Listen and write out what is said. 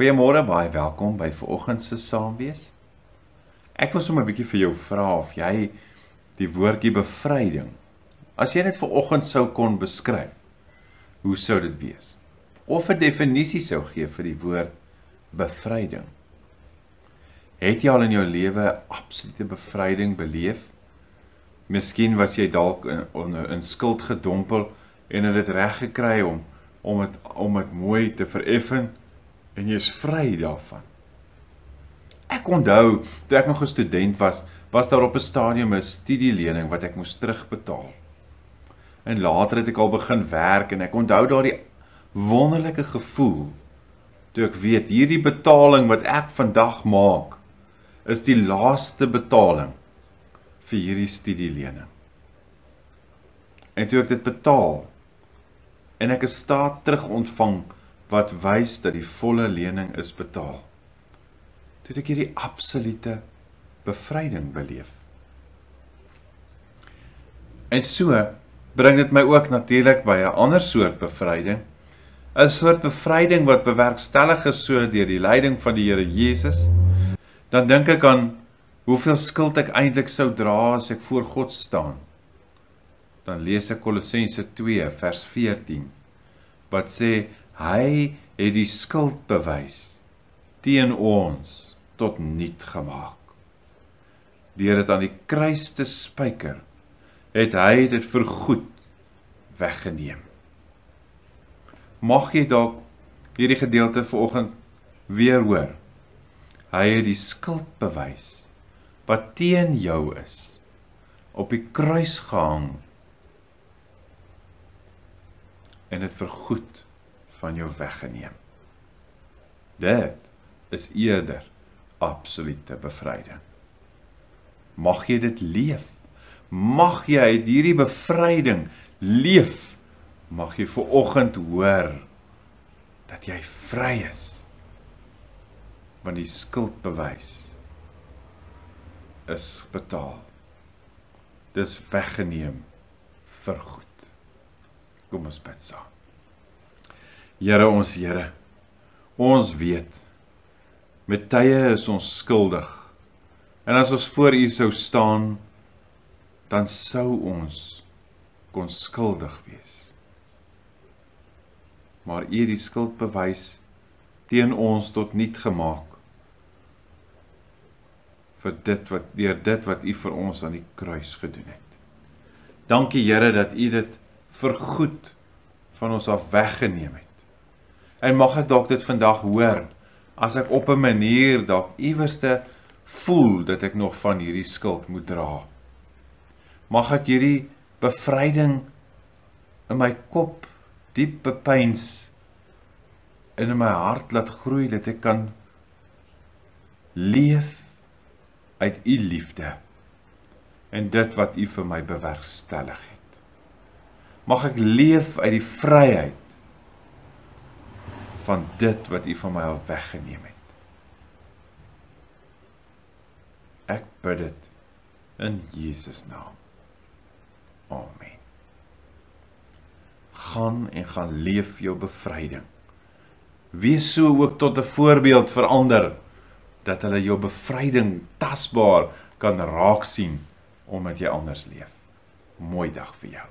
Goeiemôre, baie welkom by vanoggend se Saamwees. Ek wil sommer 'n bietjie vir jou vra of jy die woordjie bevryding, as jy dit vanoggend sou kon beskryf, hoe sou dit wees? Of 'n definisie sou gee vir die woord bevryding. Het jy al in jou lewe absolute bevryding beleef? Miskien was jy dalk in skuld gedompel en het dit reg gekry om dit mooi te vereffen en jy is vry daarvan. Ek onthou, toe ek nog 'n student was daar op 'n stadium 'n studielening wat ek moes terugbetaal. En later het ek al begin werk en ek onthou daardie wonderlike gevoel, toe ek weet, hierdie betaling wat ek vandag maak, is die laaste betaling vir hierdie studielening. En toe ek dit betaal, en ek 'n staat terug ontvang, wat wys dat die volle lening is betaal, toe het ek hierdie absolute bevryding beleef. En so bring dit my ook natuurlik by 'n ander soort bevryding, 'n soort bevryding wat bewerkstellig is so deur die leiding van die Here Jesus. Dan dink ek aan hoeveel skuld ek eintlik sou dra as ek voor God staan. Dan lees ek Kolossense 2 vers 14, wat sê, hy het die skuldbewys teen ons tot niet gemaak. Deur dit aan die kruis te spyker, het hy dit vergoed weggeneem. Mag jy dalk hierdie gedeelte vanoggend weer hoor. Hy het die skuldbewys wat teen jou is, op die kruis gehang en dit vergoed van jou weggeneem. Dit is eerder absolute bevryding. Mag jy dit leef? Mag jy uit hierdie bevryding leef? Mag jy vanoggend hoor dat jy vry is, want die skuldbewys is betaal. Dis weggeneem vir goed. Kom ons bid saam. Here, ons weet, met tye is ons skuldig, en as ons voor U sou staan, dan sou ons kon skuldig wees. Maar U het die skuldbewys teen ons tot niet gemaak, deur dit wat U vir ons aan die kruis gedoen het. Dankie Here dat U dit vergoed van ons af weggeneem het. En mag ek dalk dit vandag hoor, as ek op 'n manier dalk iewerste voel dat ek nog van hierdie skuld moet dra. Mag ek hierdie bevryding in my kop diep bepeins en in my hart laat groei, dat ek kan leef uit U liefde en dit wat U vir my bewerkstellig het. Mag ek leef uit die vryheid van dit wat U van my al weggeneem het. Ek bid dit in Jesus naam. Amen. Gaan leef jou bevryding. Wees so ook tot 'n voorbeeld vir ander, dat hulle jou bevryding tasbaar kan raak sien, omdat jy anders leef. Mooi dag vir jou.